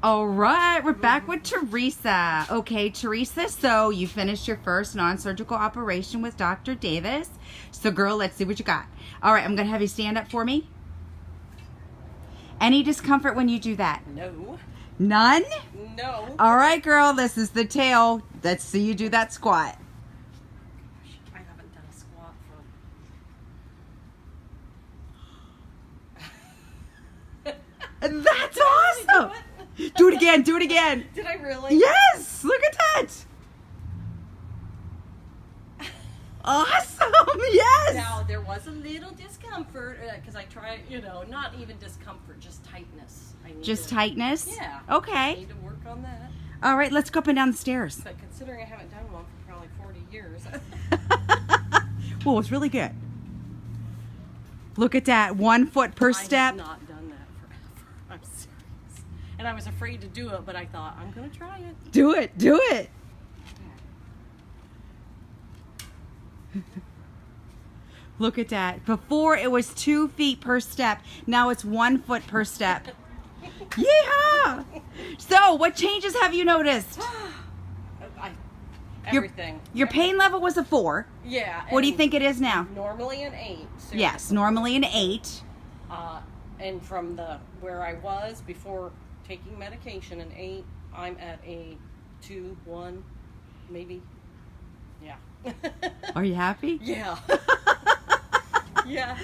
All right, we're back with Teresa. Okay, Teresa, so you finished your first non-surgical operation with Dr. Davis. So, girl, let's see what you got. All right, I'm going to have you stand up for me. Any discomfort when you do that? No. None? No. All right, girl, this is the tail. Let's see you do that squat. I haven't done a squat for... That's awesome. Do it again. Do it again. Did I really? Yes. Look at that. Awesome. Yes. Now, there was a little discomfort because I tried, not even discomfort, just tightness. Just tightness? Yeah. Okay. I need to work on that. All right, let's go up and down the stairs. But considering I haven't done one for probably 40 years. Well, it's really good. Look at that. 1 foot per step. I have not done that forever. I'm serious. And I was afraid to do it, but I thought, I'm going to try it. Do it. Do it. Look at that. Before it was 2 feet per step. Now it's 1 foot per step. Yeehaw! So, what changes have you noticed? Everything. Your pain level was a 4. Yeah. What do you think it is now? Normally an 8. Seriously. Yes, normally an 8. And from where I was before taking medication, an 8, I'm at a 2, 1, maybe. Yeah. Are you happy? Yeah. Yeah.